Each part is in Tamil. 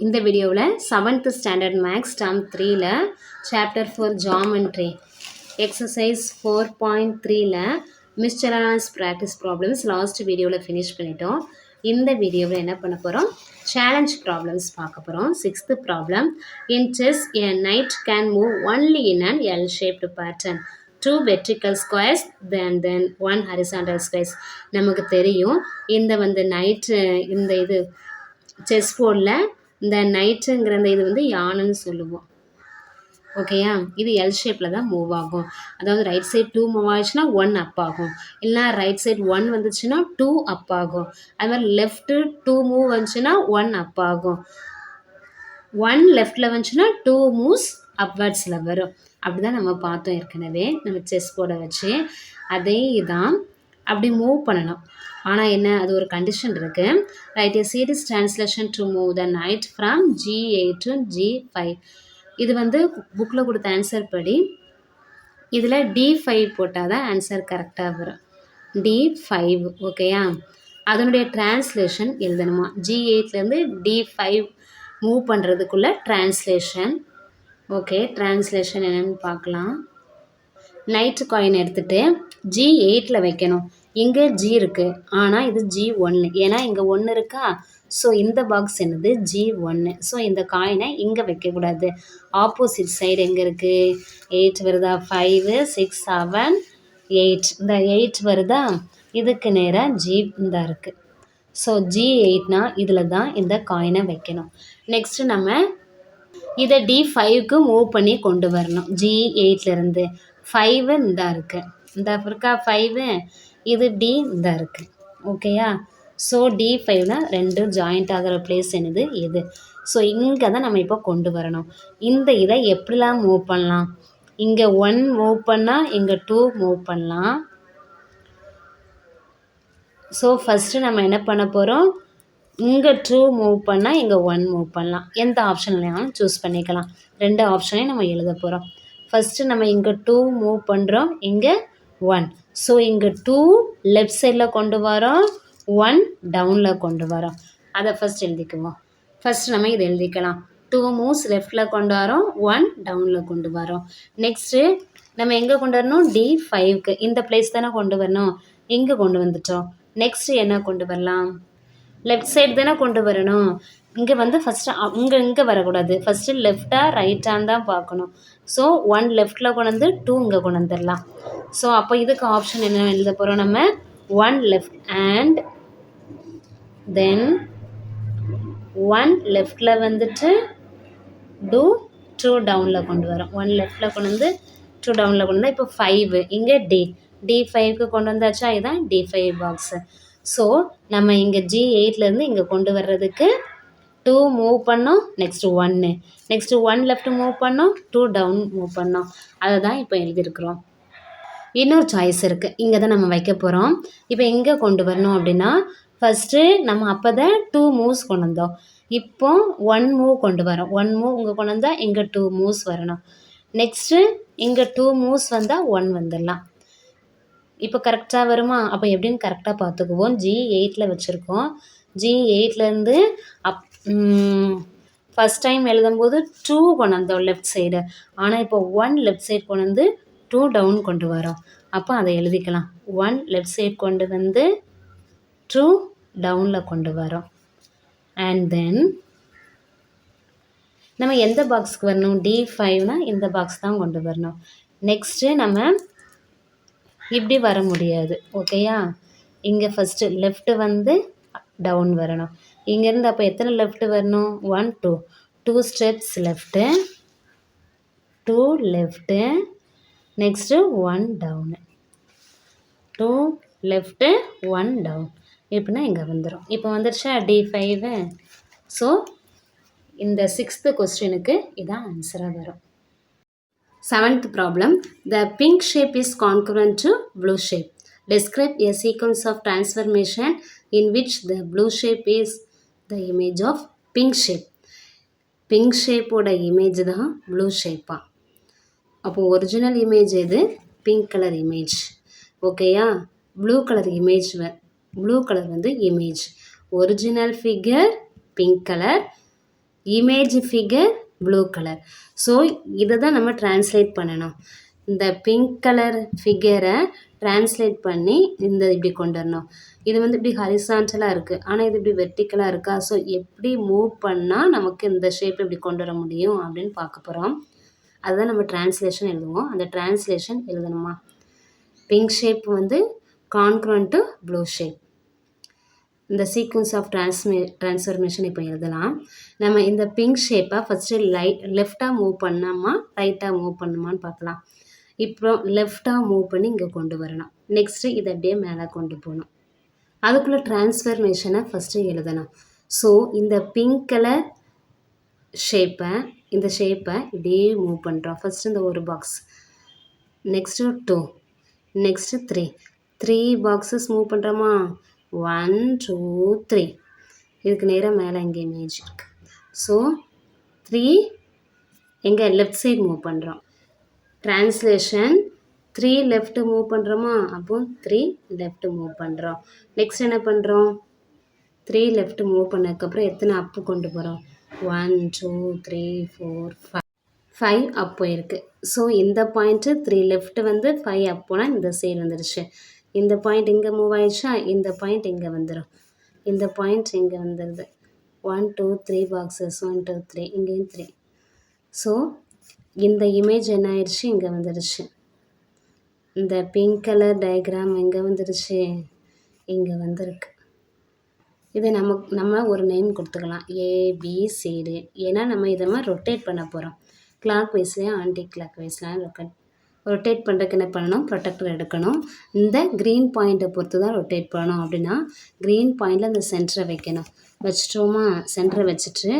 இந்த வீடியோவில் 7th ஸ்டாண்டர்ட் மேக்ஸ் டேர்ம் 3ல சாப்டர் 4 ஜாமெண்ட்ரி எக்ஸசைஸ் 4.3ல மிஸ்செல்லானஸ் ப்ராக்டிஸ் ப்ராப்ளம்ஸ் லாஸ்ட் வீடியோவில் ஃபினிஷ் பண்ணிட்டோம். இந்த வீடியோவில் என்ன பண்ண போகிறோம், சேலஞ்ச் ப்ராப்ளம்ஸ் பார்க்க போகிறோம். 6th problem, in chess a knight can move only in an L-shaped pattern, 2 vertical squares then 1 horizontal squares. நமக்கு தெரியும் இந்த நைட்டு இந்த இது செஸ் போர்டில் இந்த நைட்டுங்கிற இந்த இது யானைன்னு சொல்லுவோம். ஓகேயா, இது எல் ஷேப்பில் தான் மூவ் ஆகும். அதாவது ரைட் சைட் 2 மூவ் ஆகிடுச்சுன்னா 1 அப் ஆகும், இல்லைனா ரைட் சைட் 1 வந்துச்சுன்னா 2 அப் ஆகும். அது மாதிரி லெஃப்ட்டு 2 மூவ் வந்துச்சுன்னா 1 அப் ஆகும், 1 லெஃப்டில் வந்துச்சுன்னா 2 மூவ்ஸ் அப்வர்ட்ஸில் வரும். அப்படி தான் நம்ம பார்த்தோம் ஏற்கனவே நம்ம செஸ் போர்டை வச்சு. அதே தான் அப்படி மூவ் பண்ணணும். ஆனால் என்ன, அது ஒரு கண்டிஷன் இருக்குது. Right A series translation to move the night from G8 to G5. இது புக்கில் கொடுத்த ஆன்சர் படி இதில் D5 போட்டால் தான் ஆன்சர் கரெக்டாக வரும். D5 ஓகேயா, அதனுடைய டிரான்ஸ்லேஷன் எழுதணுமா. G8லேருந்து D5 மூவ் பண்ணுறதுக்குள்ள டிரான்ஸ்லேஷன். ஓகே, டிரான்ஸ்லேஷன் என்னென்னு பார்க்கலாம். நைட்டு காயின் எடுத்துகிட்டு G8ல் வைக்கணும். இங்கே G இருக்குது, ஆனால் இது G1, ஏன்னா இங்கே 1 இருக்கா. ஸோ இந்த பாக்ஸ் என்னது G1. ஸோ இந்த காயினை இங்கே வைக்கக்கூடாது. ஆப்போசிட் சைடு எங்கே இருக்குது, 8 வருதா, 5 6 7 8, இந்த 8 வருதா, இதுக்கு நேராக G இந்த இருக்குது. ஸோ G8னா இதில் தான் இந்த காயினை வைக்கணும். நெக்ஸ்ட்டு நம்ம இதை D5க்கு மூவ் பண்ணி கொண்டு வரணும். G8லேருந்து 5 இந்த இருக்குது, இந்த இருக்கா 5, இது D இந்த இருக்குது. ஓகேயா, ஸோ D5னா 2 ஜாயிண்ட் ஆகிற பிளேஸ் என்னது இது. ஸோ இங்கே தான் நம்ம இப்போ கொண்டு வரணும். இந்த இதை எப்படிலாம் மூவ் பண்ணலாம், இங்கே 1 மூவ் பண்ணால் இங்கே 2 மூவ் பண்ணலாம். ஸோ ஃபஸ்ட்டு நம்ம என்ன பண்ண போகிறோம், இங்கே 2 மூவ் பண்ணால் இங்கே 1 மூவ் பண்ணலாம். எந்த ஆப்ஷன்லையும் சூஸ் பண்ணிக்கலாம். 2 ஆப்ஷனையும் நம்ம எழுத போகிறோம். ஃபஸ்ட்டு நம்ம இங்கே 2 மூவ் பண்ணுறோம், இங்கே 1. ஸோ இங்கே 2 லெஃப்ட் சைடில் கொண்டு வரோம், 1 டவுனில் கொண்டு வரோம். அதை ஃபஸ்ட் எழுதிக்குவோம். ஃபஸ்ட் நம்ம இதை எழுதிக்கலாம். 2 மூவ்ஸ் லெஃப்டில் கொண்டு வரோம், 1 டவுனில் கொண்டு வரோம். நெக்ஸ்ட்டு நம்ம எங்கே கொண்டு வரணும், D5க்கு இந்த பிளேஸ் தானே கொண்டு வரணும், இங்கே கொண்டு வந்துட்டோம். நெக்ஸ்ட்டு என்ன கொண்டு வரலாம், லெஃப்ட் சைடு தானே கொண்டு வரணும். இங்கே ஃபஸ்ட்டு இங்கே வரக்கூடாது. ஃபஸ்ட்டு லெஃப்டாக ரைட்டான்னு தான் பார்க்கணும். ஸோ 1 லெஃப்டில் கொண்டு வந்து 2 இங்கே கொண்டு வந்துடலாம். ஸோ அப்போ இதுக்கு ஆப்ஷன் என்ன எழுத போகிறோம், நம்ம 1 லெஃப்ட் அண்ட் தென் 1 லெஃப்டில் வந்துட்டு 2 டவுனில் கொண்டு வரோம். 1 லெஃப்டில் கொண்டு வந்து 2 டவுனில் கொண்டு வந்தால் இப்போ 5 இங்கே D5க்கு கொண்டு வந்தாச்சா, இதுதான் D5 பாக்ஸு. ஸோ நம்ம இங்கே G8லேருந்து இங்கே கொண்டு வர்றதுக்கு 2 மூவ் பண்ணோம், நெக்ஸ்ட்டு 1, நெக்ஸ்ட்டு 1 லெஃப்ட் மூவ் பண்ணோம், 2 டவுன் மூவ் பண்ணோம். அதை தான் இப்போ எழுதியிருக்கிறோம். இன்னொரு சாய்ஸ் இருக்குது, இங்கே தான் நம்ம வைக்க போகிறோம். இப்போ எங்கே கொண்டு வரணும் அப்படின்னா, ஃபஸ்ட்டு நம்ம அப்போ தான் 2 மூவ்ஸ் கொண்டு வந்தோம். இப்போ 1 மூவ் கொண்டு வரோம். 1 மூவ் இங்கே கொண்டு வந்தால் இங்கே 2 மூவ்ஸ் வரணும். நெக்ஸ்ட்டு இங்கே 2 மூவ்ஸ் வந்தால் 1 வந்துடலாம். இப்போ கரெக்டாக வருமா, அப்போ எப்படின்னு கரெக்டாக பார்த்துக்குவோம். G8ல் வச்சுருக்கோம். G8லேருந்து ஃபஸ்ட் டைம் எழுதும்போது 2 கொண்டு வந்தோம் லெஃப்ட் சைடு, ஆனால் இப்போ 1 லெஃப்ட் சைடு கொண்டு வந்து 2 டவுன் கொண்டு வரோம். அப்போ அதை எழுதிக்கலாம். 1 லெஃப்ட் சைடு கொண்டு வந்து 2 டவுனில் கொண்டு வரோம். அண்ட் தென் நம்ம எந்த பாக்ஸுக்கு வரணும், D5னா இந்த பாக்ஸ் தான் கொண்டு வரணும். நெக்ஸ்ட்டு நம்ம இப்படி வர முடியாது. ஓகேயா, இங்கே ஃபஸ்ட்டு லெஃப்ட்டு டவுன் வரணும். இங்கேருந்து அப்போ எத்தனை லெஃப்ட்டு வரணும், 1 2 steps left, 2 left, next 1 down, 2 left 1 down. இப்படின்னா இங்கே வந்துடும். இப்போ வந்துடுச்சா D5. ஸோ இந்த 6th கொஸ்டினுக்கு இதான் ஆன்சராக வரும். 7th problem, the pink shape is concurrent to blue shape. Describe a sequence of transformation in which the blue shape is the image of pink shape. Pink shape ஓட இமேஜ் தான் ப்ளூ ஷேப்பா. அப்போ ஒரிஜினல் இமேஜ் எது, பிங்க் கலர் இமேஜ். ஓகேயா, blue colour image blue colour image. Original figure pink colour, image figure blue colour. So இதை தான் நம்ம டிரான்ஸ்லேட் பண்ணணும். இந்த பிங்க் கலர் ஃபிகரை டிரான்ஸ்லேட் பண்ணி இந்த இப்படி கொண்டு வரணும். இது வந்து இப்படி ஹரிசாண்டலாக இருக்குது, ஆனால் இது இப்படி வெர்டிக்கலாக இருக்கா. ஸோ எப்படி மூவ் பண்ணால் நமக்கு இந்த ஷேப் இப்படி கொண்டு வர முடியும் அப்படின்னு பார்க்க போகிறோம். அதுதான் நம்ம டிரான்ஸ்லேஷன் எழுதுவோம். அந்த டிரான்ஸ்லேஷன் எழுதணுமா, பிங்க் ஷேப் வந்து கான்க்ரண்ட் டு ப்ளூ ஷேப். இந்த சீக்வன்ஸ் ஆஃப் ட்ரான்ஸ்ஃபர்மேஷன் இப்போ எழுதலாம். நம்ம இந்த பிங்க் ஷேப்பை ஃபஸ்ட்டு லெஃப்டாக மூவ் பண்ணாமா ரைட்டாக மூவ் பண்ணுமான்னு பார்க்கலாம். இப்போ லெஃப்டாக மூவ் பண்ணி இங்கே கொண்டு வரணும். நெக்ஸ்ட்டு இதை அப்படியே மேலே கொண்டு போகணும். அதுக்குள்ளே ட்ரான்ஸ்ஃபர்மேஷனை ஃபஸ்ட்டு எழுதணும். ஸோ இந்த பிங்க் கலர் ஷேப்பை இப்படியே மூவ் பண்ணுறோம். ஃபஸ்ட்டு இந்த ஒரு box, next 2, next 3 boxes move பண்ணுறோமா. 1 2 3 இதுக்கு நேராக மேலே இங்கே இமேஜ் இருக்குது. ஸோ 3 எங்கே லெஃப்ட் சைடு மூவ் பண்ணுறோம். ட்ரான்ஸ்லேஷன் 3 லெஃப்ட்டு மூவ் பண்ணுறோமா, அப்போது 3 லெஃப்ட்டு மூவ் பண்ணுறோம். நெக்ஸ்ட் என்ன பண்ணுறோம், 3 லெஃப்ட்டு மூவ் பண்ணதுக்கப்புறம் எத்தனை அப்பு கொண்டு போகிறோம். 1 2 3 4 5 அப் போயிருக்கு. ஸோ இந்த பாயிண்ட்டு 3 லெஃப்ட்டு வந்து 5 அப் போனால் இந்த சைடு வந்துடுச்சு. இந்த பாயிண்ட் இங்கே மூவ் ஆயிடுச்சா, இந்த பாயிண்ட் இங்கே வந்துடும். இந்த பாயிண்ட் இங்கே வந்துடுது. 1 2 3 பாக்ஸஸ் 1 2 3 இங்கேயும் 3. ஸோ இந்த இமேஜ் என்ன ஆயிடுச்சு, இங்கே வந்துடுச்சு. இந்த பிங்க் கலர் டயக்ராம் எங்கே வந்துடுச்சு, இங்கே வந்திருக்கு. இதை நம்ம ஒரு நேம் கொடுத்துக்கலாம், ஏபிசிடி. ஏன்னா நம்ம இதை மாதிரி ரொட்டேட் பண்ண போகிறோம். கிளாக் வைஸ்லையும் ஆன்டி கிளாக் வைஸ்லாம் ரொட்டேட் பண்ணுறதுக்கு என்ன பண்ணணும், ப்ரொடெக்டர் எடுக்கணும். இந்த க்ரீன் பாயிண்ட்டை பொறுத்து தான் ரொட்டேட் பண்ணணும். அப்படின்னா க்ரீன் பாயிண்டில் இந்த சென்டரை வைக்கணும். வச்சிட்டோமா, சென்டரை வச்சுட்டு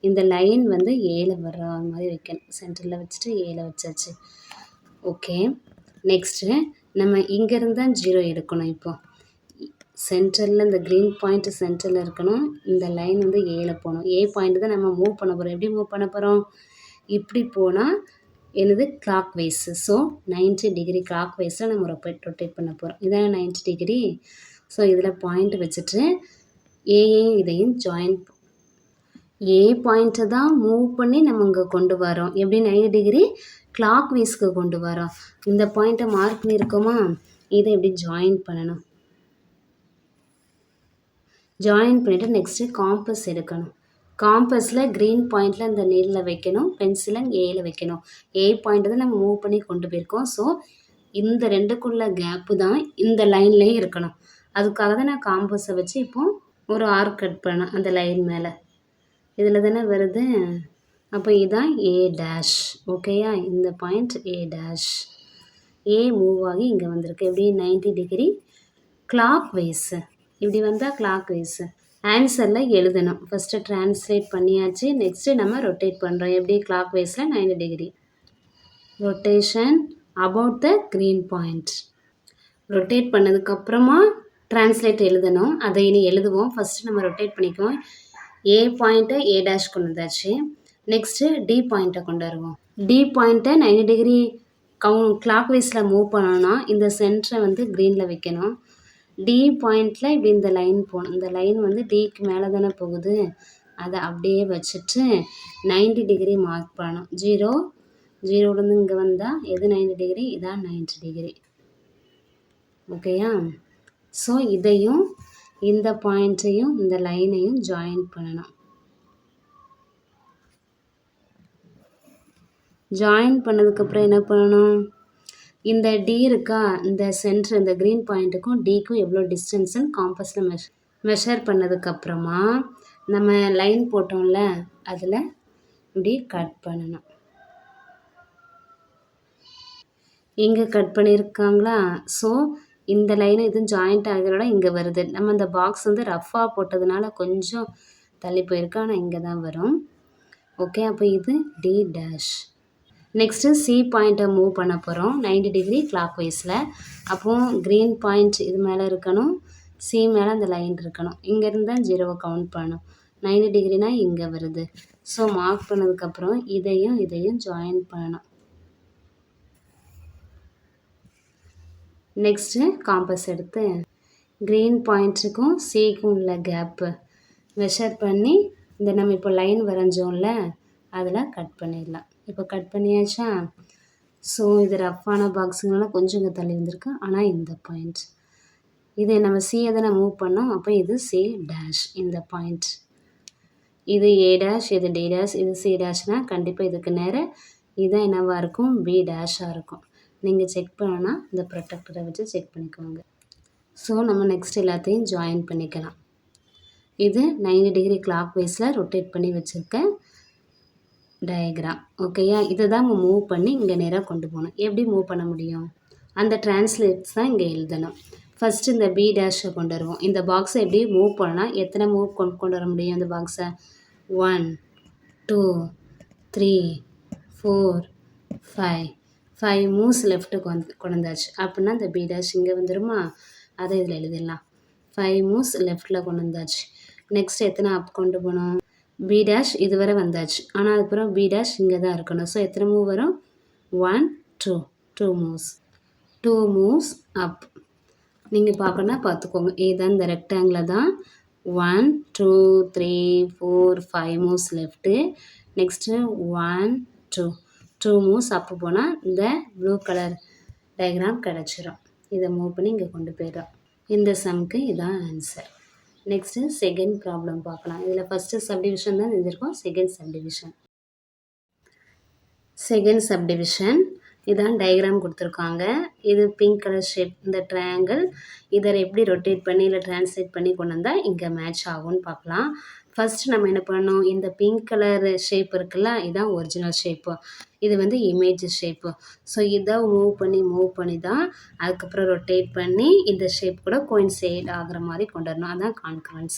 இந்த லைன் வந்து ஏல வர்ற மாதிரி வைக்கணும். சென்டரில் வச்சுட்டு ஏல வச்சாச்சு. ஓகே, நெக்ஸ்ட்டு நம்ம இங்கேருந்து தான் 0 எடுக்கணும். இப்போ சென்டரில் இந்த க்ரீன் பாயிண்ட்டு சென்டரில் இருக்கணும். இந்த லைன் வந்து ஏல போகணும். ஏ பாயிண்ட் தான் நம்ம மூவ் பண்ண போகிறோம். எப்படி மூவ் பண்ண போகிறோம், இப்படி போனால் என்னது கிளாக் வைஸு. ஸோ 90 டிகிரி கிளாக் வைஸில் நம்ம ரொட்டேட் பண்ண போகிறோம். இதான் 90 டிகிரி. ஸோ இதில் பாயிண்ட் வச்சுட்டு ஏயும் இதையும் ஜாயின், ஏ பாயிண்ட்டை தான் மூவ் பண்ணி நம்ம இங்கே கொண்டு வரோம். எப்படி 90 டிகிரி கிளாக் வைஸ்க்கு கொண்டு வரோம். இந்த பாயிண்ட்டை மார்க் பண்ணியிருக்கோமா, இதை எப்படி ஜாயின் பண்ணணும். ஜாயின் பண்ணிவிட்டு நெக்ஸ்ட்டு காம்பஸ் எடுக்கணும். காம்பஸில் க்ரீன் பாயிண்டில் இந்த நீரில் வைக்கணும், பென்சிலை ஏல வைக்கணும். ஏ பாயிண்ட்டை தான் நம்ம மூவ் பண்ணி கொண்டு போயிருக்கோம். ஸோ இந்த ரெண்டுக்குள்ள கேப்பு தான் இந்த லைன்லேயே இருக்கணும். அதுக்காக தான் நான் காம்பஸை வச்சு இப்போது ஒரு ஆர்க் கட் பண்ணேன் அந்த லைன் மேலே. இதில் தானே வருது. அப்போ இதுதான் ஏ டேஷ். ஓகேயா, இந்த point A dash. A move ஆகி இங்கே வந்திருக்கு. எப்படி 90 டிகிரி கிளாக் வைஸு. இப்படி வந்தால் கிளாக் வைஸு. ஆன்சரில் எழுதணும். ஃபஸ்ட்டு ட்ரான்ஸ்லேட் பண்ணியாச்சு. நெக்ஸ்ட்டு நம்ம ரொட்டேட் பண்ணுறோம். எப்படி கிளாக் வைஸில் 90 degree rotation about the green point. Rotate பண்ணதுக்கப்புறமா ட்ரான்ஸ்லேட் எழுதணும். அதை இனி எழுதுவோம். ஃபஸ்ட்டு நம்ம ரொட்டேட் பண்ணிக்குவோம். ஏ பாயிண்ட்டை ஏ டேஷ் கொண்டு வந்தாச்சு. நெக்ஸ்ட்டு டி பாயிண்ட்டை கொண்டு வருவோம். டி பாயிண்ட்டை 90 டிகிரி கிளாக் வைஸில் மூவ் பண்ணோன்னா இந்த சென்டரை வந்து க்ரீனில் வைக்கணும். டி பாயிண்டில் இப்படி இந்த லைன் போகணும். இந்த லைன் வந்து டிக்கு மேலே தானே போகுது, அதை அப்படியே வச்சுட்டு 90 டிகிரி மார்க் பண்ணணும். 0 இங்கே வந்தால் எது 90 டிகிரி, இதான் 90 டிகிரி. ஓகேயா, ஸோ இதையும் இந்த பாயிண்ட்டையும் இந்த லைனையும் ஜாயின் பண்ணணும். ஜாயின் பண்ணதுக்கப்புறம் என்ன பண்ணணும், இந்த டி இருக்கா, இந்த சென்டர் இந்த க்ரீன் பாயிண்ட்டுக்கும் டிக்கும் எவ்வளோ டிஸ்டன்ஸுன்னு காம்பஸில் மெஷர் பண்ணதுக்கப்புறமா நம்ம லைன் போட்டோம்ல, அதில் இப்படி கட் பண்ணணும். இங்கே கட் பண்ணியிருக்காங்களா, ஸோ இந்த லைனும் இதுவும் ஜாயிண்ட் ஆகிறோட இங்கே வருது. நம்ம இந்த பாக்ஸ் வந்து ரஃப்பாக போட்டதுனால கொஞ்சம் தள்ளி போயிருக்கு, ஆனால் இங்கே தான் வரும். ஓகே, அப்போ இது டி டேஷ். நெக்ஸ்ட்டு சி பாயிண்ட்டை மூவ் பண்ண போகிறோம் 90 டிகிரி கிளாக் வைஸில். அப்போது க்ரீன் பாயிண்ட் இது மேலே இருக்கணும், சி மேலே அந்த லைன் இருக்கணும். இங்கேருந்து தான் 0 கவுண்ட் பண்ணணும். 90 டிகிரினா இங்கே வருது. ஸோ மார்க் பண்ணதுக்கப்புறம் இதையும் ஜாயின் பண்ணணும். நெக்ஸ்ட்டு காம்பஸ் எடுத்து க்ரீன் பாயிண்ட்டுக்கும் சிக்கும் உள்ள கேப்பு மெஷர் பண்ணி இந்த நம்ம இப்போ லைன் வரைஞ்சோம்ல அதில் கட் பண்ணிடலாம். இப்போ கட் பண்ணியாச்சா? ஸோ இது ரஃப்பான பாக்ஸுங்கனால கொஞ்சம் இங்கே தள்ளி வந்திருக்கு. ஆனால் இந்த பாயிண்ட் இது நம்ம சியை தானே மூவ் பண்ணோம். அப்போ இது சி டேஷ் இந்த பாயிண்ட். இது ஏ டேஷ், இது டி டேஷ், இது சி டேஷ்னா கண்டிப்பாக இதுக்கு நேரம் இதுதான் என்னவாக இருக்கும்? பி டேஷாக இருக்கும். நீங்கள் செக் பண்ணனா இந்த ப்ரொடெக்டரை வச்சு செக் பண்ணிக்கோங்க. ஸோ நம்ம நெக்ஸ்ட் எல்லாத்தையும் ஜாயின் பண்ணிக்கலாம். இது 90 டிகிரி கிளாக் வைஸில் ரொட்டேட் பண்ணி வச்சுருக்கேன் டயக்ராம். ஓகேயா? இதை தான் நம்ம மூவ் பண்ணி இங்கே நேராக கொண்டு போகணும். எப்படி மூவ் பண்ண முடியும்? அந்த டிரான்ஸ்லேட்ஸ் தான் இங்கே எழுதணும். ஃபஸ்ட்டு இந்த பி டேஷை கொண்டு வருவோம். இந்த பாக்ஸை எப்படி மூவ் பண்ணால் எத்தனை மூவ் கொண்டு வர முடியும்? இந்த பாக்ஸை 1 2 3 4 5 மூவ்ஸ் லெஃப்ட்டுக்கு கொண்டு வந்தாச்சு. அப்படின்னா இந்த பி டேஷ் இங்கே வந்துடுமா? அதை இதில் எழுதிடலாம். 5 மூவ்ஸ் லெஃப்ட்டில் கொண்டு வந்தாச்சு. நெக்ஸ்ட் எத்தனை அப் கொண்டு போகணும்? பி டேஷ் இதுவரை வந்தாச்சு. ஆனால் அதுக்கப்புறம் பி டேஷ் இங்கே தான் இருக்கணும். ஸோ எத்தனை மூவ் வரும்? 1 2 மூவ்ஸ் 2 மூவ்ஸ் அப். நீங்கள் பார்க்கணுன்னா பார்த்துக்கோங்க. இதுதான் இந்த ரெக்டாங்கில் தான் 1 2 3 4 5 மூவ்ஸ் லெஃப்ட்டு. நெக்ஸ்ட்டு 1 2 மூவ்ஸ் அப்பு போனால் இந்த ப்ளூ கலர் டயக்ராம் கிடச்சிரும். இதை மூவ் பண்ணி இங்கே கொண்டு போயிடும். இந்த சம்க்கு இதான் ஆன்சர். நெக்ஸ்ட்டு செகண்ட் ப்ராப்ளம் பார்க்கலாம். இதில் ஃபஸ்ட்டு சப்டிவிஷன் தான் செஞ்சுருக்கோம். செகண்ட் சப்டிவிஷன் இதான் டயக்ராம் கொடுத்துருக்காங்க. இது பிங்க் கலர் ஷேப் இந்த ட்ரையாங்கிள். இதை எப்படி ரொட்டேட் பண்ணி இல்லை ட்ரான்ஸ்லேட் பண்ணி கொண்டு வந்தால் இங்கே மேட்ச் ஆகும்னு பார்க்கலாம். ஃபஸ்ட்டு நம்ம என்ன பண்ணணும்? இந்த பிங்க் கலர் ஷேப் இருக்குல்ல, இதுதான் ஒரிஜினல் ஷேப்பு. இது வந்து இமேஜ் ஷேப்பு. ஸோ இதை மூவ் பண்ணி தான் அதுக்கப்புறம் ரொட்டேட் பண்ணி இந்த ஷேப் கூட கோயின்சைட் ஆகிற மாதிரி கொண்டு வரணும். அதுதான் கான்கரன்ஸ்.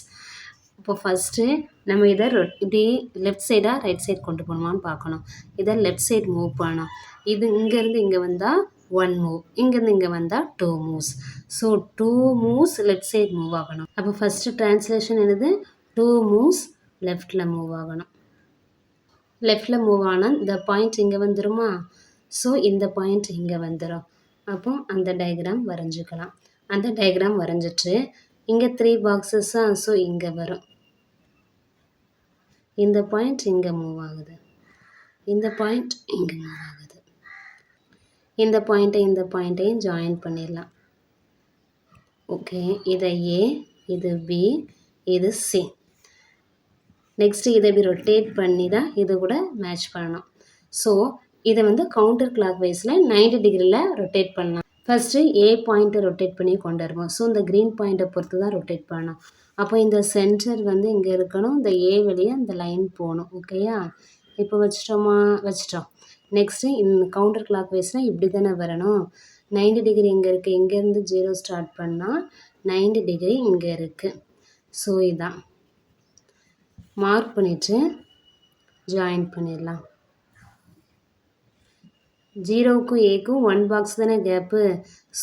இப்போ ஃபஸ்ட்டு நம்ம இதை இப்படி லெஃப்ட் சைடாக ரைட் சைட் கொண்டு போகணுமான்னு பார்க்கணும். இதை லெஃப்ட் சைட் மூவ் பண்ணணும். இது இங்கேருந்து இங்கே வந்தால் 1 மூவ், இங்கேருந்து இங்கே வந்தால் 2 moves. So 2 moves left side move ஆகணும். அப்போ ஃபஸ்ட்டு ட்ரான்ஸ்லேஷன் என்னது? 2 மூவ்ஸ் லெஃப்டில் மூவ் ஆகணும். லெஃப்டில் மூவ் ஆனால் இந்த பாயிண்ட் இங்கே வந்துடுமா? ஸோ இந்த பாயிண்ட் இங்கே வந்துடும். அப்போ அந்த டயக்ராம் வரைஞ்சிக்கலாம். அந்த டயக்ராம் வரைஞ்சிட்டு இங்கே 3 பாக்ஸஸ்ஸாக, ஸோ இங்கே வரும். இந்த பாயிண்ட் இங்கே மூவ் ஆகுது, இந்த பாயிண்ட் இங்கே மூவ் ஆகுது. இந்த பாயிண்ட்டையும் ஜாயின் பண்ணிடலாம். ஓகே, இதை ஏ, இது பி, இது சி. நெக்ஸ்ட்டு இதை இப்படி ரொட்டேட் பண்ணி தான் இது கூட மேட்ச் பண்ணணும். ஸோ இதை வந்து கவுண்டர் கிளாக் வைஸில் 90 டிகிரியில் ரொட்டேட் பண்ணலாம். ஃபஸ்ட்டு ஏ பாயிண்ட்டை ரொட்டேட் பண்ணி கொண்டு வருவோம். ஸோ இந்த க்ரீன் பாயிண்ட்டை பொறுத்து தான் ரொட்டேட் பண்ணணும். அப்போ இந்த சென்டர் வந்து இங்கே இருக்கணும். இந்த ஏ வழியே அந்த லைன் போகணும். ஓகேயா? இப்போ வச்சிட்டோம். நெக்ஸ்ட்டு இந்த கவுண்டர் கிளாக் வைஸ்னால் இப்படி தானே வரணும். 90 டிகிரி இங்கே இருக்குது. இங்கேருந்து 0 ஸ்டார்ட் பண்ணால் 90 டிகிரி இங்கே இருக்குது. ஸோ இதான் மார்க் பண்ணிவிட்டு ஜாயின் பண்ணிடலாம். 0க்கும் ஏக்கும் 1 பாக்ஸ் தானே கேப்பு.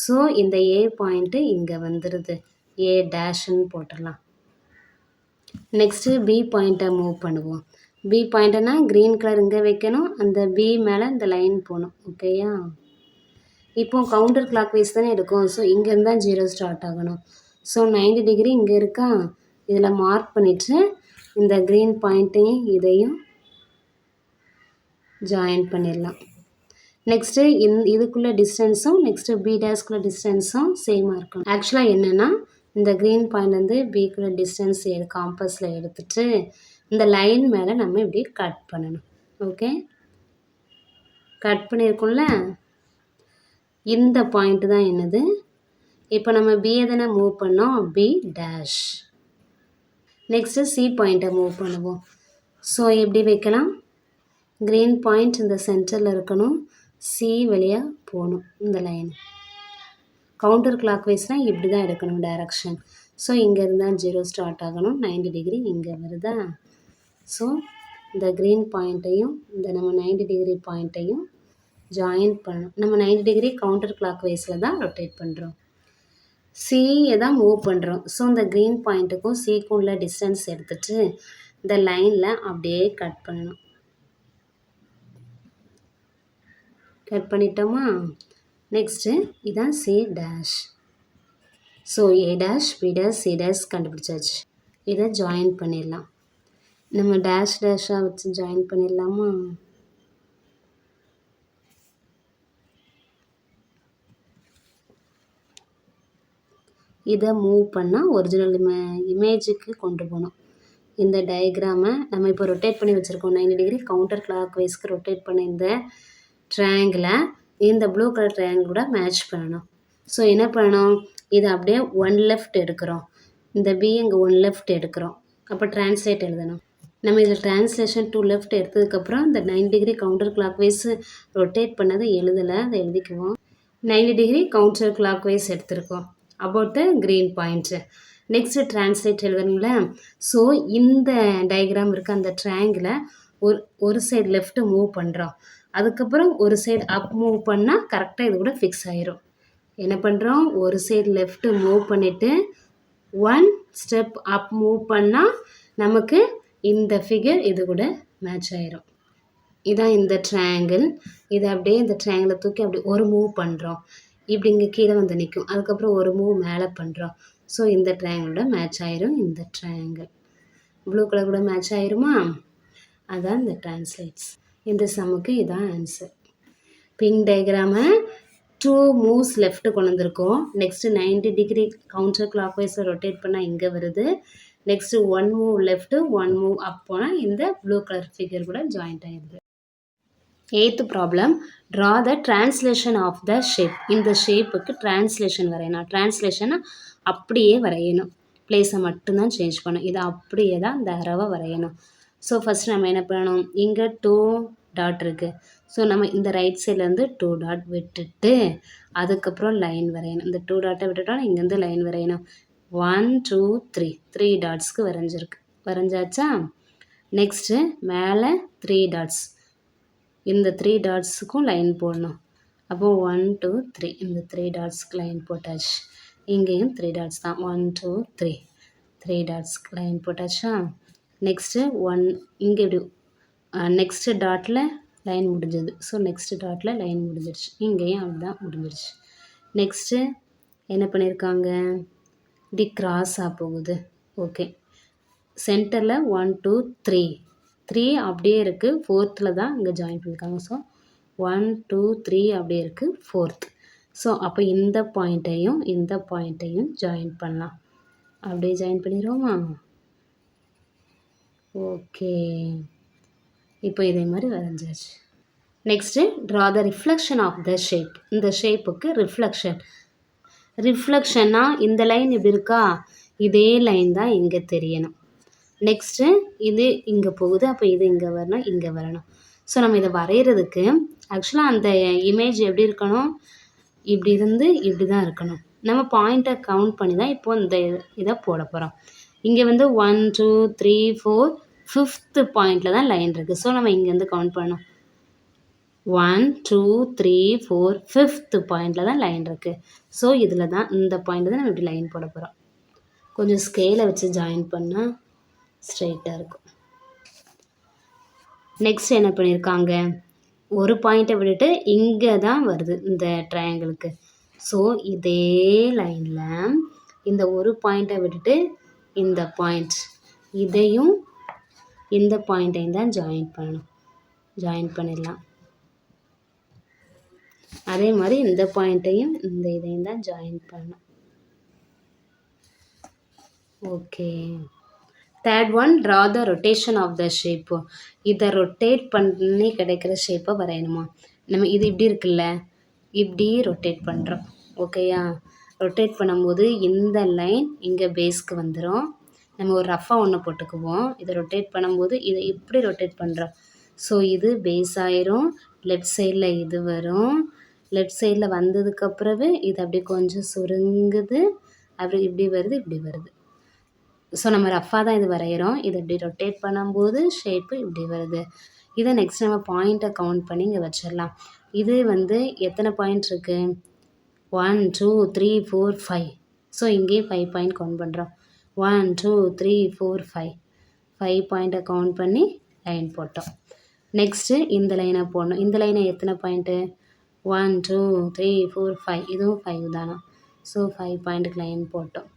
ஸோ இந்த ஏ பாயிண்ட்டு இங்கே வந்துடுது. ஏ டேஷ்ன்னு போட்டுடலாம். நெக்ஸ்ட்டு பி பாயிண்ட்டை மூவ் பண்ணுவோம். பி பாயிண்ட்டுனா க்ரீன் கலர் இங்கே வைக்கணும். அந்த பி மேலே இந்த லைன் போகணும். ஓகேயா? இப்போ கவுண்டர் கிளாக் வைஸ் தானே இருக்கும். ஸோ இங்கேருந்து தான் 0 ஸ்டார்ட் ஆகணும். ஸோ 90 டிகிரி இங்கே இருக்கா? இதில் மார்க் பண்ணிவிட்டு இந்த க்ரீன் பாயிண்ட்டையும் இதையும் ஜாயின் பண்ணிடலாம். நெக்ஸ்ட்டு இதுக்குள்ளே டிஸ்டன்ஸும் நெக்ஸ்ட்டு பி டேஸ்க்குள்ளே டிஸ்டன்ஸும் சேமாக இருக்கணும். ஆக்சுவலாக என்னென்னா இந்த க்ரீன் பாயிண்ட் வந்து பிக்குள்ளே டிஸ்டன்ஸ் காம்பஸில் எடுத்துகிட்டு இந்த லைன் மேலே நம்ம இப்படி கட் பண்ணணும். ஓகே, கட் பண்ணியிருக்கோம்ல, இந்த பாயிண்ட்டு தான் என்னது? இப்போ நம்ம பியை தானே மூவ் பண்ணோம், பி டேஷ். நெக்ஸ்ட்டு சி பாயிண்ட்டை மூவ் பண்ணுவோம். ஸோ எப்படி வைக்கலாம்? க்ரீன் பாயிண்ட் இந்த சென்டரில் இருக்கணும். சி வழியாக போகணும் இந்த லைன். கவுண்டர் கிளாக் வைஸ்னால் இப்படி தான் எடுக்கணும் டைரக்ஷன். ஸோ இங்கே இருந்தால் 0 ஸ்டார்ட் ஆகணும். 90 டிகிரி இங்கே வருதா? ஸோ இந்த க்ரீன் பாயிண்ட்டையும் இந்த நம்ம 90 டிகிரி பாயிண்ட்டையும் ஜாயின் பண்ணணும். நம்ம 90 டிகிரி கவுண்டர் கிளாக் வைஸில் தான் ரொட்டேட் பண்ணுறோம். சியை தான் மூவ் பண்ணுறோம். ஸோ இந்த க்ரீன் பாயிண்ட்டுக்கும் சிக்கும் உள்ள டிஸ்டன்ஸ் எடுத்துகிட்டு இந்த லைனில் அப்படியே கட் பண்ணணும். கட் பண்ணிட்டோமா? நெக்ஸ்ட்டு இதான் C dash. So A dash, B dash, C dash கண்டுபிடிச்சாச்சு. இதை ஜாயின் பண்ணிடலாம். நம்ம டேஷ் டேஷாக வச்சு ஜாயின் பண்ணிடலாமா? இதை மூவ் பண்ணால் ஒரிஜினல் இமேஜுக்கு கொண்டு போகணும். இந்த டயக்ராமை நம்ம இப்போ ரொட்டேட் பண்ணி வச்சுருக்கோம். 90 டிகிரி கவுண்டர் கிளாக் வைஸ்க்கு ரொட்டேட் பண்ண இந்த ட்ரையாங்கிளை இந்த ப்ளூ கலர் ட்ரையாங்கிளோட மேட்ச் பண்ணணும். ஸோ என்ன பண்ணணும், இதை அப்படியே 1 லெஃப்ட் எடுக்கிறோம். இந்த பி இங்கே 1 லெஃப்ட் எடுக்கிறோம். அப்போ ட்ரான்ஸ்லேட் எழுதணும். நம்ம இதில் ட்ரான்ஸ்லேஷன் 2 லெஃப்ட் எடுத்ததுக்கப்புறம் இந்த 90 degree counter clockwise rotate பண்ணதை எழுதலை, அதை எழுதிக்குவோம். 90 டிகிரி கவுண்டர் கிளாக் வைஸ் எடுத்திருக்கோம் about the green points. Next translate எழுதணுங்களா? ஸோ இந்த டயக்ராம் இருக்க அந்த ட்ரையாங்கிளை ஒரு சைடு லெஃப்ட்டு மூவ் பண்ணுறோம். அதுக்கப்புறம் ஒரு சைடு அப் மூவ் பண்ணால் கரெக்டாக இது கூட ஃபிக்ஸ் ஆயிரும். என்ன பண்ணுறோம், ஒரு சைடு லெஃப்ட்டு மூவ் பண்ணிவிட்டு 1 ஸ்டெப் அப் மூவ் பண்ணால் நமக்கு இந்த ஃபிகர் இது கூட மேட்ச் ஆயிரும். இதான் இந்த ட்ரையாங்கிள். இதை அப்படியே இந்த ட்ரையாங்கிளை தூக்கி அப்படி ஒரு மூவ் பண்ணுறோம். இப்படி இங்கே கீழே வந்து நிற்கும். அதுக்கப்புறம் ஒரு மூவ் மேலே பண்ணுறோம். ஸோ இந்த ட்ரையாங்கிளோட மேட்ச் ஆயிரும். இந்த ட்ரையாங்கிள் ப்ளூ கலர் கூட மேட்ச் ஆயிருமா? அதான் இந்த ட்ரான்ஸ்லேட்ஸ். இந்த சம்முக்கு இதான் ஆன்சர். பிங்க் டயக்ராமை 2 மூவ்ஸ் லெஃப்ட்டு கொண்டு வந்திருக்கோம். நெக்ஸ்ட்டு 90 டிகிரி கவுண்டர் கிளாக் வைஸில் ரொட்டேட் பண்ணால் இங்கே வருது. Next 1 move left 1 move up போனால் இந்த ப்ளூ கலர் ஃபிகர் கூட ஜாயிண்ட் ஆகிடுது. 8th problem, draw the translation of the shape. இந்த ஷேப்புக்கு ட்ரான்ஸ்லேஷன் வரையணும். ட்ரான்ஸ்லேஷனை அப்படியே வரையணும், பிளேஸை மட்டும்தான் சேஞ்ச் பண்ணணும். இதை அப்படியே தான் இந்த அரவை வரையணும். ஸோ ஃபஸ்ட் நம்ம என்ன பண்ணணும், இங்கே 2 டாட் இருக்குது. ஸோ நம்ம இந்த ரைட் சைட்லேருந்து 2 டாட் விட்டுட்டு அதுக்கப்புறம் லைன் வரையணும். இந்த 2 டாட்டை விட்டுட்டோம், இங்கேருந்து லைன் வரையணும். 1 2 3 டாட்ஸ்க்கு வரைஞ்சாச்சா? நெக்ஸ்ட்டு மேலே 3 டாட்ஸ், இந்த 3 டாட்ஸுக்கும் லைன் போடணும். அப்போது 1 2 3 இந்த 3 டாட்ஸ்க்கு லைன் போட்டாச்சு. இங்கேயும் 3 டாட்ஸ் தான். 1 2 3 டாட்ஸ்க்கு லைன் போட்டாச்சா? நெக்ஸ்ட்டு 1 இங்கே இப்படி நெக்ஸ்ட்டு டாட்டில் லைன் முடிஞ்சது. ஸோ நெக்ஸ்ட்டு டாட்டில் லைன் முடிஞ்சிடுச்சு. இங்கேயும் அதுதான் முடிஞ்சிடுச்சு. நெக்ஸ்ட்டு என்ன பண்ணியிருக்காங்க, இப்படி கிராஸாக போகுது. ஓகே, சென்டரில் 1 2 3 அப்படியே இருக்குது. 4th தான் இங்கே ஜாயின் பண்ணியிருக்காங்க. ஸோ 1 2 3 அப்படியே இருக்குது 4th. ஸோ அப்போ இந்த பாயிண்ட்டையும் ஜாயின் பண்ணலாம். அப்படியே ஜாயின் பண்ணிடுவோமா? ஓகே, இப்போ இதே மாதிரி வரைஞ்சாச்சு. Next draw the reflection of the shape. இந்த ஷேப்புக்கு ரிஃப்ளெக்ஷன்னா இந்த லைன் இப்படி இருக்கா, இதே லைன் தான் இங்கே தெரியணும். நெக்ஸ்ட்டு இது இங்கே போகுது, அப்போ இது இங்கே வரணும். ஸோ நம்ம இதை வரைகிறதுக்கு ஆக்சுவலாக அந்த இமேஜ் எப்படி இருக்கணும், இப்படி இருந்து இப்படி தான் இருக்கணும். நம்ம பாயிண்ட்டை கவுண்ட் பண்ணி தான் இப்போ இந்த இதை போட போகிறோம். இங்கே 1 2 3 4 5th பாயிண்டில் தான் லைன் இருக்குது. ஸோ நம்ம இங்கேருந்து கவுண்ட் பண்ணணும். 1 2 3 4 5th பாயிண்டில் தான் லைன் இருக்குது. ஸோ இதில் தான் இந்த பாயிண்ட் தான் நம்ம இப்படி லைன் போட போகிறோம். கொஞ்சம் ஸ்கேலை வச்சு ஜாயின் பண்ணால் ஸ்ட்ரைட்டாக இருக்கும். நெக்ஸ்ட் என்ன பண்ணியிருக்காங்க, ஒரு பாயிண்ட்டை விட்டுட்டு இங்கே தான் வருது இந்த ட்ரையாங்கிளுக்கு. ஸோ இதே லைனில் இந்த ஒரு பாயிண்ட்டை விட்டுட்டு இந்த பாயிண்ட், இதையும் இந்த பாயிண்ட்டையும் தான் ஜாயின் பண்ணிடலாம். அதே மாதிரி இந்த பாயிண்ட்டையும் இந்த இதையும் தான் ஜாயின் பண்ணணும். Okay, third one, draw the rotation of the shape. இதை ரொட்டேட் பண்ணி கிடைக்கிற ஷேப்பை வரையணுமா? நம்ம இது இப்படி இருக்குல்ல, இப்படி ரொட்டேட் பண்ணுறோம். ஓகேயா? ரொட்டேட் பண்ணும்போது இந்த லைன் இங்கே பேஸ்க்கு வந்துடும். நம்ம ஒரு ரஃபாக ஒன்று போட்டுக்குவோம். இதை ரொட்டேட் பண்ணும்போது இதை இப்படி ரொட்டேட் பண்ணுறோம். ஸோ இது பேஸ் ஆயிரும். லெஃப்ட் சைடில் இது வரும். லெஃப்ட் சைடில் வந்ததுக்கப்புறவு இது அப்படியே கொஞ்சம் சுருங்குது, அப்படி இப்படி வருது. ஸோ நம்ம ரஃபாக தான் இது வரைகிறோம். இது இப்படி ரொட்டேட் பண்ணும்போது ஷேப்பு இப்படி வருது. இதை நெக்ஸ்ட் நம்ம பாயிண்ட்டை கவுண்ட் பண்ணி இங்கே வச்சிடலாம். இது எத்தனை பாயிண்ட் இருக்குது, 1 2 3 4 5. ஸோ இங்கேயே 5 பாயிண்ட் கவுண்ட் பண்ணுறோம். 1 2 3 4 5 பாயிண்ட்டை கவுண்ட் பண்ணி லைன் போட்டோம். நெக்ஸ்ட்டு இந்த லைனை போடணும். இந்த லைனை எத்தனை பாயிண்ட்டு, 1 2 3 4 5, இதுவும் 5 தானா? ஸோ 5 பாயிண்ட்டுக்கு லைன் போட்டோம்.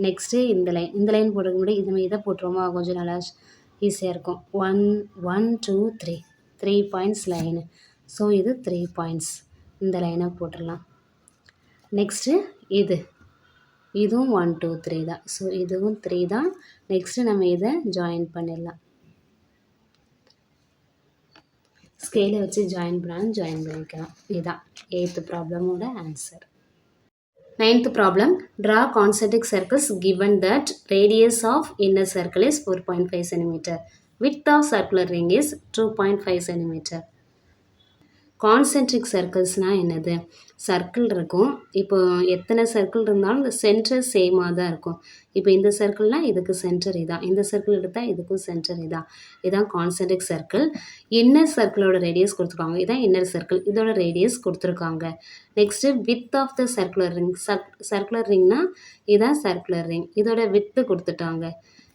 நெக்ஸ்ட்டு இந்த லைன் போடுறதுக்கு முன்னாடி நம்ம இதை போட்டுருவோமா, கொஞ்சம் நல்லா ஈஸியாக இருக்கும். 1 1 2 3 3 பாயிண்ட்ஸ் லைனு. ஸோ இது 3 பாயிண்ட்ஸ். இந்த லைனை போட்டுடலாம். நெக்ஸ்ட்டு இதுவும் 1 2 3 தான். ஸோ இதுவும் 3 தான். நெக்ஸ்ட்டு நம்ம இதை ஜாயின் பண்ணிடலாம். ஸ்கேலை வச்சு ஜாயின் பண்ணாலும் ஜாயின் பண்ணிக்கலாம். இதுதான் 8th ப்ராப்ளமோட answer. 9th problem, draw concentric circles given that radius of inner circle is 4.5 cm. Width of circular ring is 2.5 cm. Concentric சர்க்கிள்ஸ்னால் என்னது? சர்க்கிள் இருக்கும். இப்போ எத்தனை சர்க்கிள் இருந்தாலும் இந்த சென்டர் சேமாக தான் இருக்கும். இப்போ இந்த சர்க்கிள்னால் இதுக்கு சென்டர் இதான், இந்த சர்க்கிள் எடுத்தால் இதுக்கும் சென்டர் இதான். இதுதான் கான்சென்ட்ரிக் சர்க்கிள். இன்னர் சர்க்கிளோட ரேடியஸ் கொடுத்துருக்காங்க. இதான் இன்னர் சர்க்கிள், இதோட ரேடியஸ் கொடுத்துருக்காங்க. Next width of the circular ring. Circular ரிங்னா இதுதான் சர்க்குலர் ரிங், இதோட வித்து கொடுத்துட்டாங்க.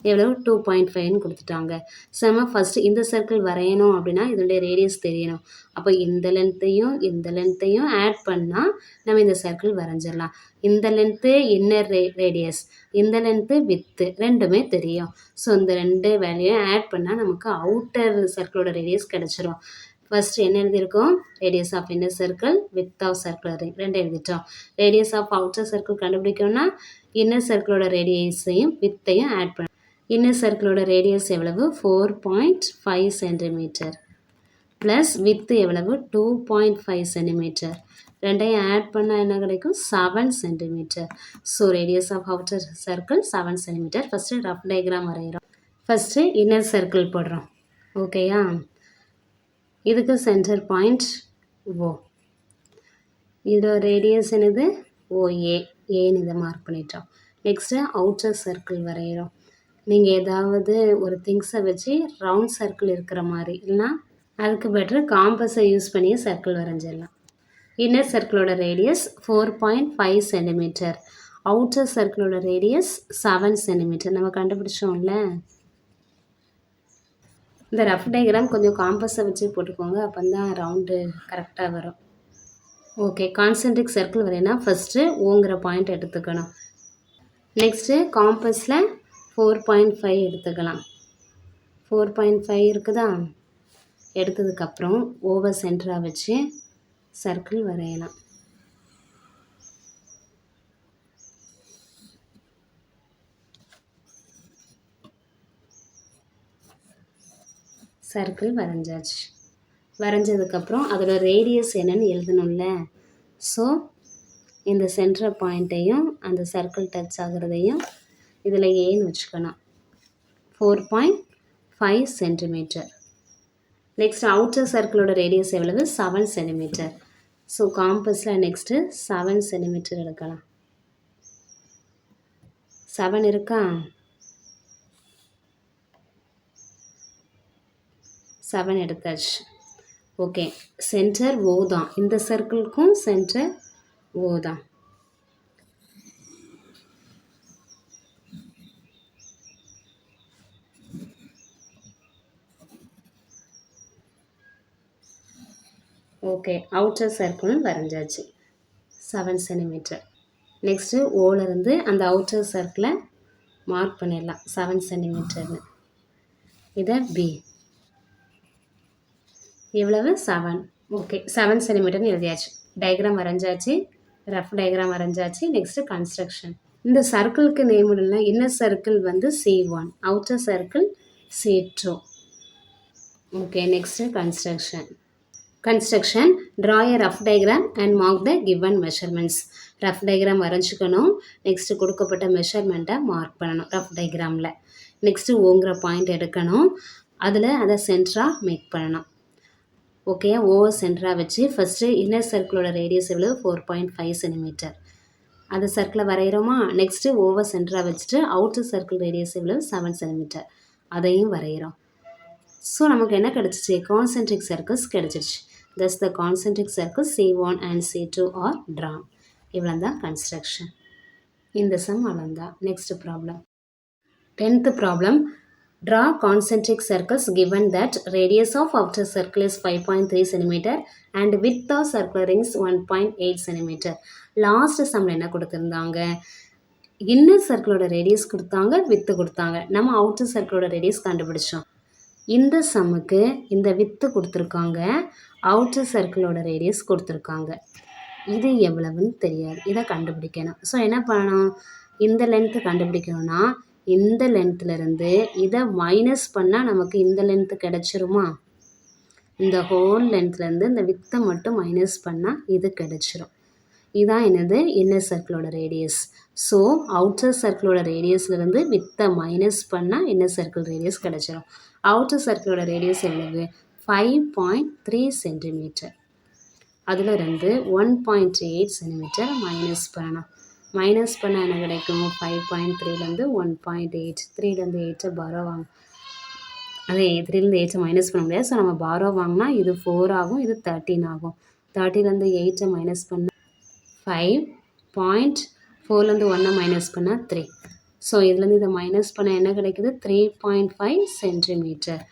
எவ்வளவு? 2.5ன்னு கொடுத்துட்டாங்க. நம்ம ஃபஸ்ட்டு இந்த சர்க்கிள் வரையணும் அப்படின்னா இதனுடைய ரேடியஸ் தெரியணும். அப்போ இந்த லென்த்தையும் ஆட் பண்ணால் நம்ம இந்த சர்க்கிள் வரைஞ்சிடலாம். இந்த லென்த்து இன்னர் ரேடியஸ், இந்த லென்த்து வித்து ரெண்டுமே தெரியும். ஸோ இந்த ரெண்டு வேல்யூயும் ஆட் பண்ணால் நமக்கு அவுட்டர் சர்க்கிளோட ரேடியஸ் கிடச்சிரும். ஃபஸ்ட்டு என்ன எழுதியிருக்கோம்? Radius of inner circle, width of circular ring ரெண்டு எழுதிட்டோம். ரேடியஸ் ஆஃப் அவுட்டர் சர்க்கிள் கண்டுபிடிக்கணும்னா இன்னர் சர்க்கிளோட ரேடியஸையும் வித்தையும் ஆட் பண்ண. இன்னர் சர்க்கிளோட ரேடியஸ் எவ்வளவு? 4.5 சென்டிமீட்டர் ப்ளஸ் வித்து எவ்வளவு? 2.5 சென்டிமீட்டர். ரெண்டையும் ஆட் பண்ணால் என்ன கிடைக்கும்? 7 centimetre. So radius of outer circle 7 centimetre. First rough diagram வரைகிறோம். ஃபஸ்ட்டு இன்னர் சர்க்கிள் போடுறோம். ஓகேயா? இதுக்கு சென்டர் பாயிண்ட் ஓ. இதோட ரேடியஸ் என்னது? ஓஏ. ஏன்னு இதை மார்க் பண்ணிட்டோம். நெக்ஸ்ட்டு அவுட்டர் சர்க்கிள் வரைகிறோம். நீங்கள் ஏதாவது ஒரு திங்ஸை வச்சு ரவுண்ட் சர்க்கிள் இருக்கிற மாதிரி, இல்லைனா அதுக்கு பெட்ரு காம்பஸை யூஸ் பண்ணி சர்க்கிள் வரைஞ்சிடலாம். இன்னர் சர்க்கிளோட ரேடியஸ் 4.5 சென்டிமீட்டர், அவுட்டர் சர்க்கிளோட ரேடியஸ் 7 சென்டிமீட்டர். நம்ம கண்டுபிடிச்சோம்ல. இந்த ரஃப் டயக்ராம் கொஞ்சம் காம்பஸை வச்சு போட்டுக்கோங்க, அப்போ தான் ரவுண்டு கரெக்டாக வரும். ஓகே, கான்சென்ட்ரிக் சர்க்கிள் வரையினா ஃபஸ்ட்டு ஓங்கிற பாயிண்ட் எடுத்துக்கணும். நெக்ஸ்ட்டு காம்பஸில் 4.5 எடுத்துக்கலாம். 4.5 இருக்குதா? எடுத்ததுக்கப்புறம் ஓவர் சென்டராக வச்சு சர்க்கிள் வரையலாம். சர்க்கிள் வரைஞ்சாச்சு. வரைஞ்சதுக்கப்புறம் அதோட ரேடியஸ் என்னன்னு எழுதணும்ல. ஸோ இந்த சென்டர் பாயிண்ட்டையும் அந்த சர்க்கிள் டச் ஆகிறதையும் இதில் ஏன்னு வச்சுக்கணும். 4.5 சென்டிமீட்டர். நெக்ஸ்ட் அவுட்டர் சர்க்கிளோட ரேடியஸ் எவ்வளவு? 7 சென்டிமீட்டர். ஸோ காம்பஸில் நெக்ஸ்ட்டு 7 சென்டிமீட்டர் எடுக்கலாம். 7 இருக்கா? 7 எடுத்தாச்சு. ஓகே, சென்டர் ஓ தான். இந்த சர்க்கிளுக்கும் சென்டர் ஓ தான். ஓகே, அவுட்டர் சர்க்கிளும் வரைஞ்சாச்சு. 7 சென்டிமீட்டர். நெக்ஸ்ட்டு ஓலேருந்து அந்த அவுட்டர் சர்க்கிளை மார்க் பண்ணிடலாம் 7 சென்டிமீட்டர்னு. இதை பி. எவ்வளவு? 7. ஓகே, 7 சென்டிமீட்டர்னு எழுதியாச்சு. டயக்ராம் வரைஞ்சாச்சு, ரஃப் டயக்ராம் வரைஞ்சாச்சு. Next construction. இந்த சர்க்கிளுக்கு நேம் இல்லைன்னா இன்னர் சர்க்கிள் வந்து C1, outer circle C2. Okay, next construction. Construction. Draw a rough diagram and mark the given measurements. Rough diagram வரைஞ்சிக்கணும். நெக்ஸ்ட்டு கொடுக்கப்பட்ட மெஷர்மெண்ட்டை மார்க் பண்ணணும் ரஃப் டயக்ராமில். நெக்ஸ்ட்டு ஓங்கிற பாயிண்ட் எடுக்கணும், அதில் அதை சென்டராக மேக் பண்ணணும். ஓகே, ஓவர் சென்டராக வச்சு ஃபஸ்ட்டு இன்னர் சர்க்கிளோட ரேடியஸ் எவ்வளவு? 4.5 சென்டிமீட்டர். அதை சர்க்கிளை வரைகிறோமா? நெக்ஸ்ட்டு ஓவர் சென்டராக வச்சுட்டு அவுட்டர் சர்க்கிள் ரேடியஸ் எவ்வளவு? 7 சென்டிமீட்டர். அதையும் வரைகிறோம். ஸோ நமக்கு என்ன கிடச்சிச்சு? கான்சென்ட்ரிக் சர்க்கிள்ஸ் கிடச்சிருச்சு. Thus the concentric circles C1 and C2 are drawn. இவ்வளோ தான் கன்ஸ்ட்ரக்ஷன். இந்த சம் அவ்வளோதான். Next problem. 10th problem. Draw concentric circles given that radius of outer circle is 5.3 cm and width of circular ring is 1.8 cm. Last சம்மில் என்ன கொடுத்துருந்தாங்க? இன்னர் சர்க்கிளோட ரேடியஸ் கொடுத்தாங்க, வித்து கொடுத்தாங்க. நம்ம அவுட்டர் சர்க்கிளோட ரேடியஸ் கண்டுபிடிச்சோம். இந்த சம்முக்கு இந்த வித்து கொடுத்துருக்காங்க, அவுட்டர் சர்க்கிளோட ரேடியஸ் கொடுத்துருக்காங்க. இது எவ்வளவுன்னு தெரியாது, இதை கண்டுபிடிக்கணும். ஸோ என்ன பண்ணணும், இந்த லென்த்து கண்டுபிடிக்கணும்னா இந்த லென்த்துலேருந்து இதை மைனஸ் பண்ணால் நமக்கு இந்த லென்த்து கிடச்சிருமா? இந்த ஹோல் லென்த்லேருந்து இந்த வித்தை மட்டும் மைனஸ் பண்ணால் இது கிடச்சிரும். இதான் என்னது, இன்னர் சர்க்கிளோட ரேடியஸ். ஸோ அவுட்டர் சர்க்கிளோட ரேடியஸ்லேருந்து வித்தை மைனஸ் பண்ணால் இன்னர் சர்க்கிள் ரேடியஸ் கிடச்சிரும். அவுட்டர் சர்க்கிளோட ரேடியஸ் எவ்வளவு? 5.3 சென்டிமீட்டர். அதில் இருந்து 1.8 சென்டிமீட்டர் மைனஸ் பண்ணணும். மைனஸ் பண்ண என்ன கிடைக்கும்? 5.3லேருந்து 1.8, 3லேருந்து 8 பாரோ வாங்க, அதே 3லேருந்து 8 மைனஸ் பண்ண முடியாது. ஸோ நம்ம பாரோ வாங்கினா இது 4 ஆகும், இது 13 ஆகும். 30லேருந்து 8 மைனஸ் பண்ண 5. 4லேருந்து 1 மைனஸ் பண்ணால் 3. ஸோ இதுலேருந்து இதை மைனஸ் பண்ண என்ன கிடைக்குது? 3.5 சென்டிமீட்டர்.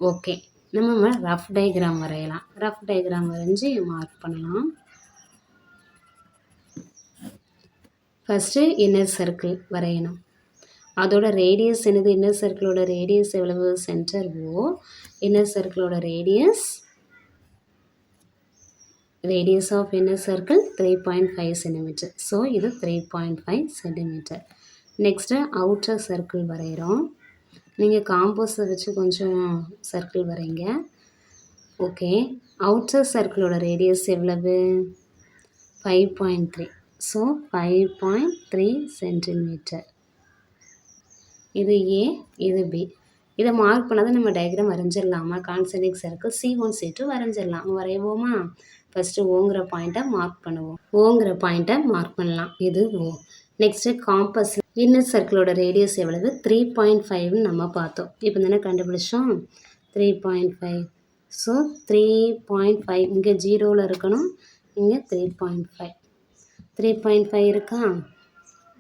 ஓகே, நம்ம ரஃப் டயக்ராம் வரையலாம். ரஃப் டயக்ராம் வரைஞ்சி மார்க் பண்ணலாம். ஃபஸ்ட்டு இன்னர் சர்க்கிள் வரையணும். அதோட ரேடியஸ் என்னது? இன்னர் சர்க்கிளோட ரேடியஸ் எவ்வளவு? Centre O. இன்னர் சர்க்கிளோட radius of inner circle 3.5 centimetre. So இது 3.5 சென்டிமீட்டர். நெக்ஸ்ட்டு அவுட்டர் சர்க்கிள் வரைகிறோம். நீங்கள் காம்போஸை வச்சு கொஞ்சம் சர்க்கிள் வரைங்க. ஓகே, அவுட்டர் சர்க்கிளோட ரேடியஸ் எவ்வளவு? 5.3. So 5.3 centimetre. இது ஏ, இது பி. இதை மார்க் பண்ணாதான் நம்ம டயக்ராம் வரைஞ்சிடலாமா? கான்சென்ட்ரிக் சர்க்கிள் C1 C2 வரைஞ்சிடலாம். வரைவோமா? ஃபஸ்ட்டு ஓங்கிற பாயிண்ட்டை மார்க் பண்ணுவோம். ஓங்கிற பாயிண்ட்டை மார்க் பண்ணலாம். இது ஓ. நெக்ஸ்ட்டு காம்பஸ் இன்னர் சர்க்கிளோட ரேடியஸ் எவ்வளவு? 3.5ன்னு நம்ம பார்த்தோம். இப்போ தானே கண்டுபிடிச்சோம் 3.5. ஸோ 3.5 இங்கே 0வில் இருக்கணும், இங்கே 3.5. 3.5 இருக்கா?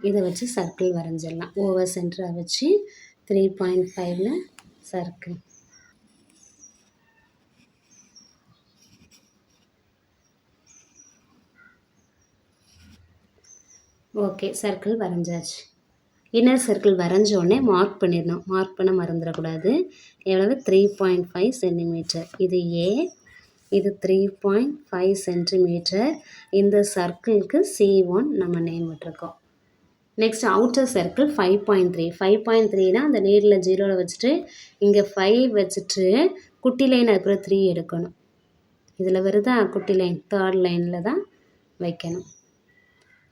இதை வச்சு சர்க்கிள் வரைஞ்சிடலாம். ஓவர் சென்டரை வச்சு 3.5ல் சர்க்கிள். ஓகே, சர்க்கிள் வரைஞ்சாச்சு. இன்னர் சர்க்கிள் வரைஞ்சோடனே மார்க் பண்ணிடணும். மார்க் பண்ண மறந்துடக்கூடாது. எவ்வளவு? 3.5 சென்டிமீட்டர். இது ஏ, இது 3.5 சென்டிமீட்டர். இந்த சர்க்கிளுக்கு C1 நம்ம நேம் விட்டுருக்கோம். Next outer circle 5.3. 5.3னா அந்த நீரில் 0வில் வச்சுட்டு இங்கே 5 வச்சுட்டு குட்டி லைன் அதுக்கப்புறம் 3 எடுக்கணும். இதில் வருதா குட்டி லைன்? 3rd லைனில் தான் வைக்கணும்.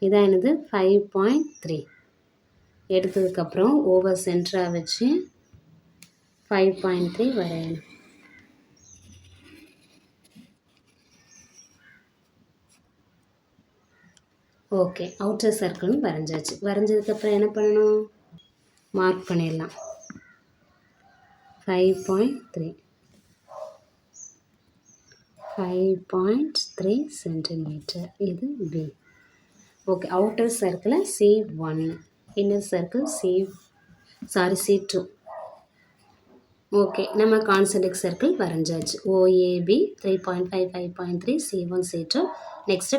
இதான் என்னது? 5.3. எடுத்ததுக்கப்புறம் ஓவர் சென்டராக வச்சு 5.3 வரையணும். Okay, outer சர்க்கிள்னு வரைஞ்சாச்சு. வரைஞ்சதுக்கப்புறம் என்ன பண்ணணும்? மார்க் பண்ணிடலாம். 5.3. 5.3 சென்டிமீட்டர். இது பி. ஓகே, அவுட்டர் சர்க்கிளை C1, inner circle C2. Okay, நம்ம கான்சென்ட்ரிக் சர்க்கிள் வரைஞ்சாச்சு. OAB 3.5, 5.3, C1, C2. Next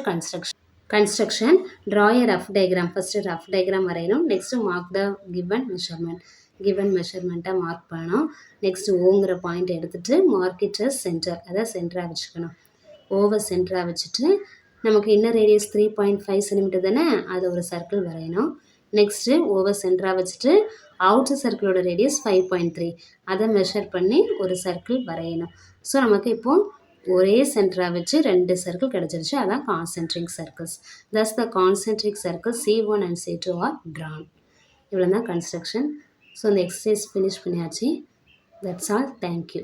construction. Draw a rough diagram. First rough diagram வரையணும். Next mark the given measurement. Given மெஷர்மெண்ட்டை மார்க் பண்ணணும். நெக்ஸ்ட்டு ஓங்கிற பாயிண்ட் எடுத்துகிட்டு மார்க் இட் அஸ் சென்டர், அதை சென்டராக வச்சுக்கணும். ஓவர் சென்டராக வச்சுட்டு நமக்கு இன்னர் ரேடியஸ் 3.5 சென்டிமீட்டர் தானே, அதை ஒரு சர்க்கிள் வரையணும். நெக்ஸ்ட்டு ஓவர் சென்டராக வச்சுட்டு அவுட்டர் சர்க்கிளோட ரேடியஸ் 5.3, அதை மெஷர் பண்ணி ஒரு சர்க்கிள் வரையணும். ஸோ நமக்கு இப்போது ஒரே சென்டராக வச்சு 2 சர்க்கிள் கிடச்சிருச்சு. அதான் concentric circles. Thus the concentric circle C1 and C2 are drawn. இவ்வளோ தான் கன்ஸ்ட்ரக்ஷன். ஸோ இந்த எக்ஸசைஸ் ஃபினிஷ் பண்ணியாச்சு. That's all. தேங்க்யூ.